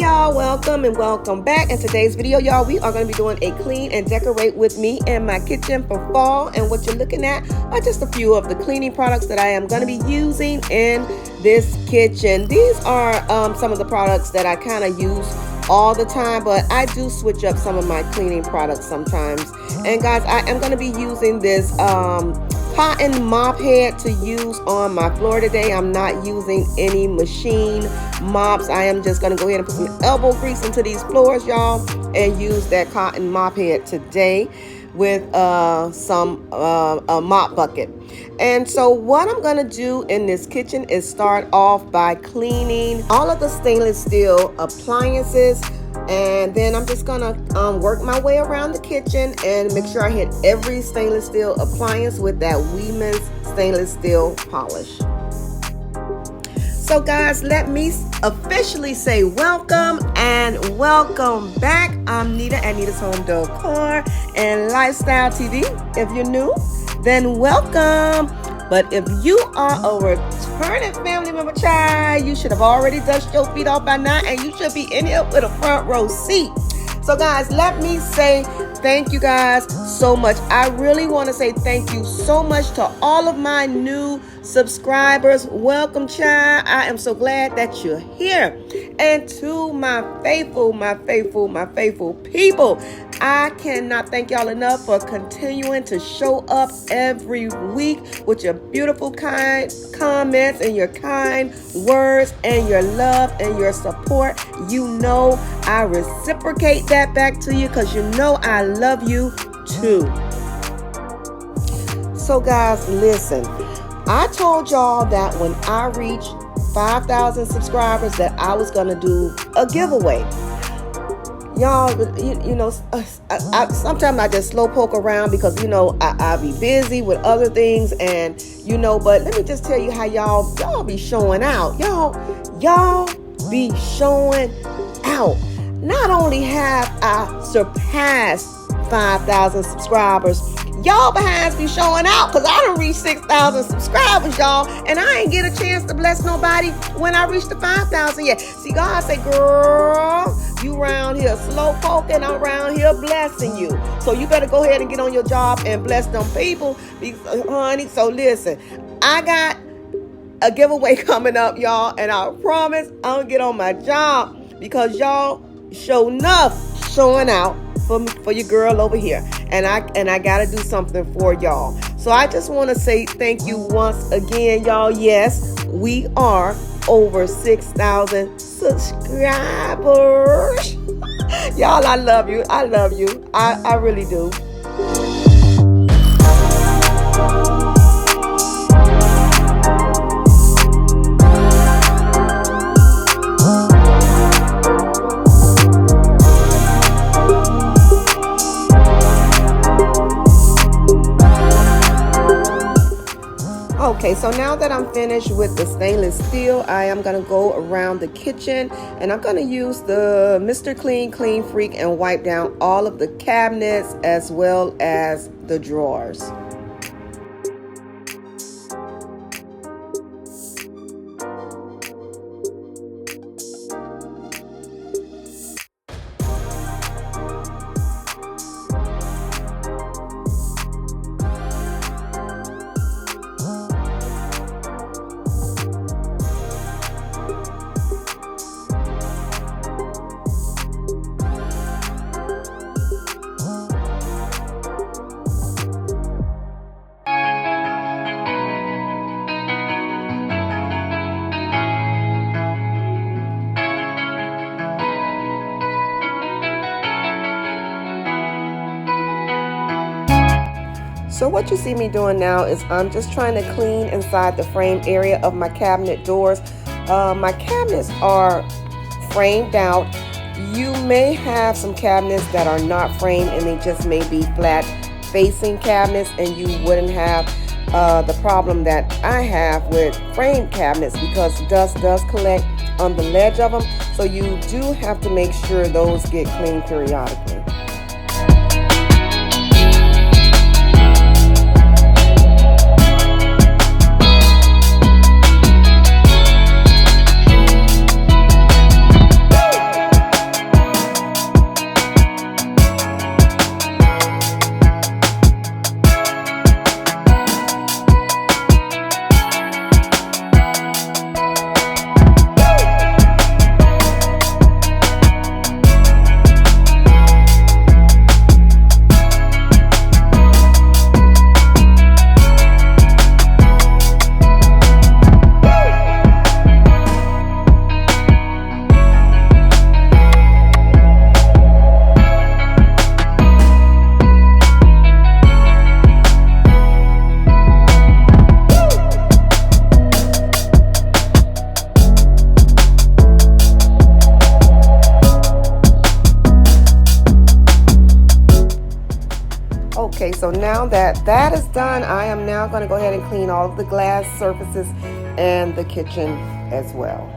Y'all, welcome and welcome back. In today's video, y'all, we are going to be doing a clean and decorate with me in my kitchen for fall. And what you're looking at are just a few of the cleaning products that I am going to be using in this kitchen. These are some of the products that I kind of use all the time, but I do switch up some of my cleaning products sometimes. And guys, I am going to be using this cotton mop head to use on my floor today. I'm not using any machine mops. I am just going to go ahead and put some elbow grease into these floors, y'all, and use that cotton mop head today with some a mop bucket. And so what I'm going to do in this kitchen is start off by cleaning all of the stainless steel appliances. And then I'm just gonna work my way around the kitchen and make sure I hit every stainless steel appliance with that Weeman's stainless steel polish. So guys, let me officially say welcome and welcome back. I'm Nita at Nita'S Home Decor and Lifestyle TV. If you're new, then welcome. But if you are a returning family member, child, you should have already dusted your feet off by now, and you should be in here with a front row seat. So guys, let me say thank you guys so much. I really want to say thank you so much to all of my new subscribers. Welcome, child. I am so glad that you're here. And to my faithful people, I cannot thank y'all enough for continuing to show up every week with your beautiful, kind comments and your kind words and your love and your support. You know I reciprocate that back to you because you know I love you too. So guys, listen, I told y'all that when I reached 5,000 subscribers that I was going to do a giveaway. Y'all, you know, sometimes I just slow poke around because, you know, I be busy with other things and, you know, but let me just tell you how y'all be showing out. Y'all be showing out. Not only have I surpassed 5,000 subscribers, y'all behinds be showing out because I done reached 6,000 subscribers, y'all, and I ain't get a chance to bless nobody when I reached the 5,000 yet. See, God say, girl, you around here slow poking, I'm around here blessing you. So you better go ahead and get on your job and bless them people, honey. So listen, I got a giveaway coming up, y'all, and I promise I'm gonna get on my job because y'all showing out for your girl over here, and I gotta do something for y'all. So I just want to say thank you once again, y'all. Yes, we are over 6,000 subscribers. Y'all, I love you. I really do. Okay, so now that I'm finished with the stainless steel, I am going to go around the kitchen and I'm going to use the Mr. Clean Freak and wipe down all of the cabinets as well as the drawers. So what you see me doing now is I'm just trying to clean inside the frame area of my cabinet doors. My cabinets are framed out. You may have some cabinets that are not framed and they just may be flat facing cabinets, and you wouldn't have the problem that I have with framed cabinets because dust does collect on the ledge of them. So you do have to make sure those get cleaned periodically. so now that that is done, I am now going to go ahead and clean all of the glass surfaces and the kitchen as well.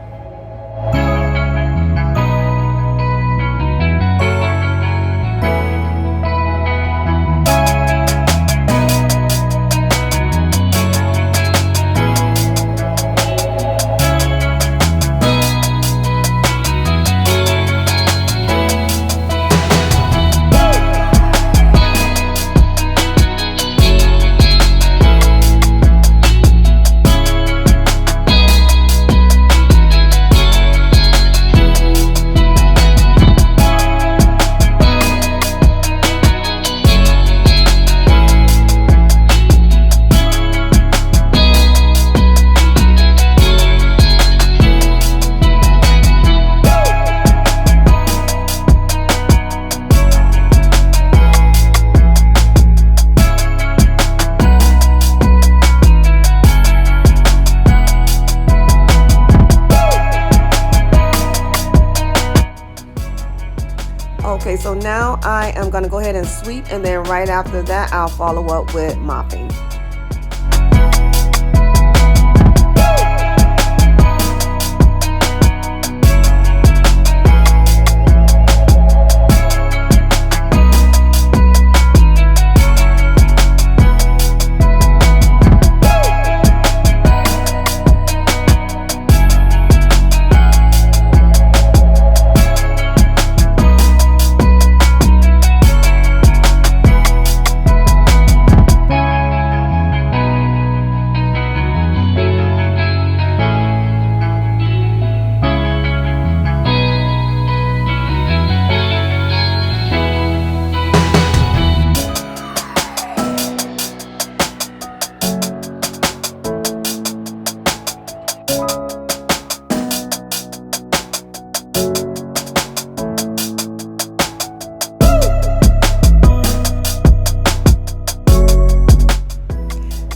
Okay, so now I am going to go ahead and sweep, and then right after that I'll follow up with mopping.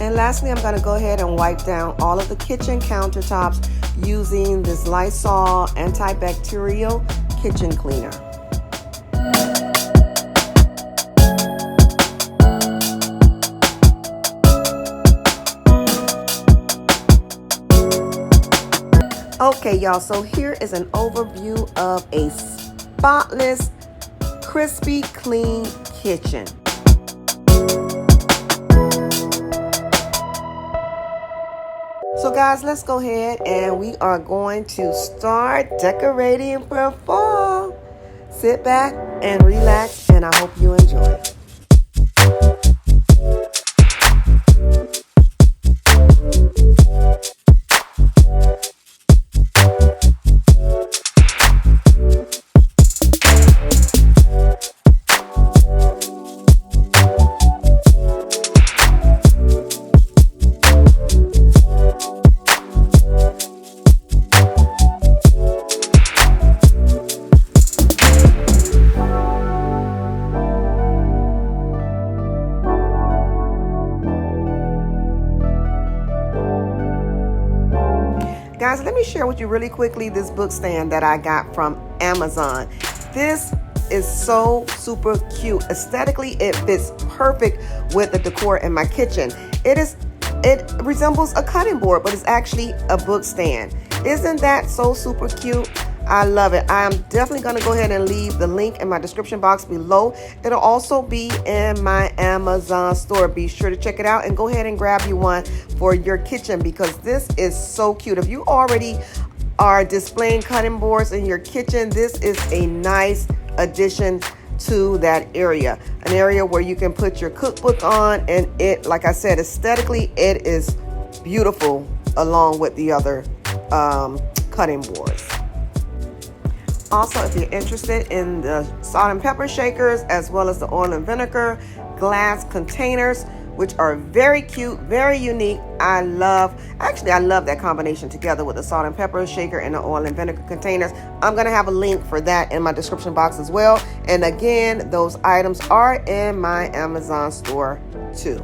And lastly, I'm going to go ahead and wipe down all of the kitchen countertops using this Lysol antibacterial kitchen cleaner. Okay, y'all, so here is an overview of a spotless, crispy, clean kitchen. So guys, let's go ahead and we are going to start decorating for fall. Sit back and relax, and I hope you enjoy. Guys, let me share with you really quickly this book stand that I got from Amazon. This is so super cute. Aesthetically, it fits perfect with the decor in my kitchen. It resembles a cutting board, but it's actually a book stand. Isn't that so super cute? I love it. I am definitely going to go ahead and leave the link in my description box below. It'll also be in my Amazon store. Be sure to check it out and go ahead and grab you one for your kitchen, because this is so cute. If you already are displaying cutting boards in your kitchen, this is a nice addition to that area. An area where you can put your cookbook on, and it, like I said, aesthetically, it is beautiful along with the other cutting boards. Also, if you're interested in the salt and pepper shakers, as well as the oil and vinegar glass containers, which are very cute, very unique. I love that combination together with the salt and pepper shaker and the oil and vinegar containers. I'm going to have a link for that in my description box as well. And again, those items are in my Amazon store too.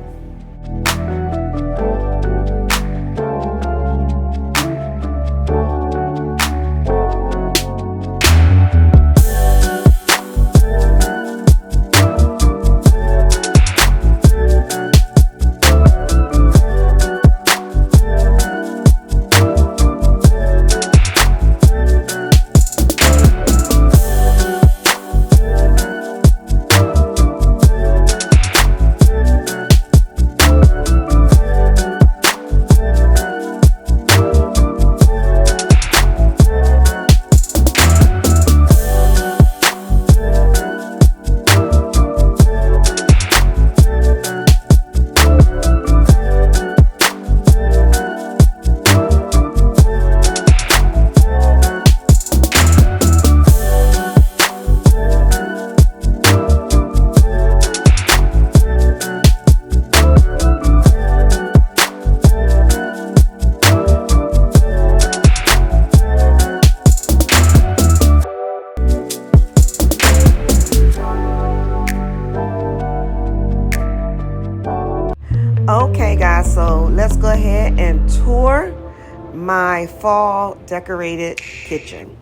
ahead and tour my fall decorated kitchen.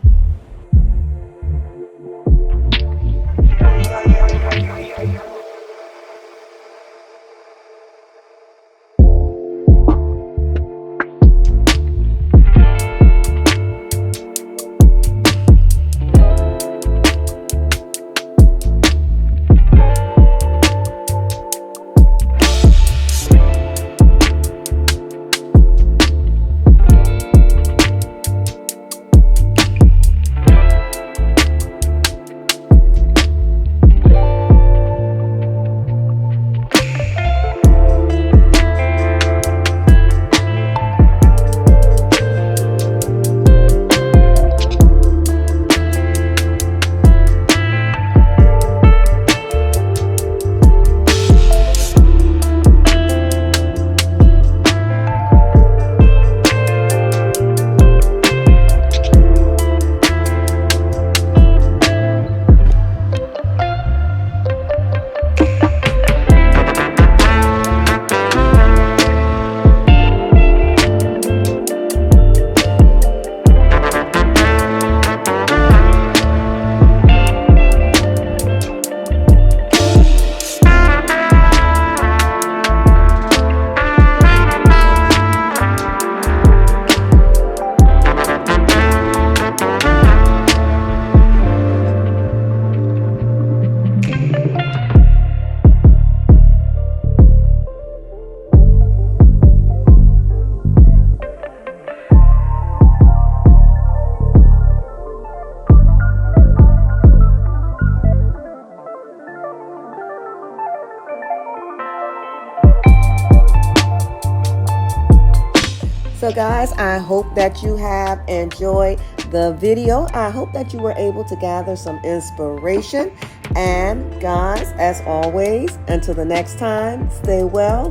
So guys, I hope that you have enjoyed the video. I hope that you were able to gather some inspiration. And guys, as always, until the next time, stay well,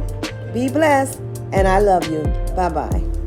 be blessed, and I love you. Bye-bye.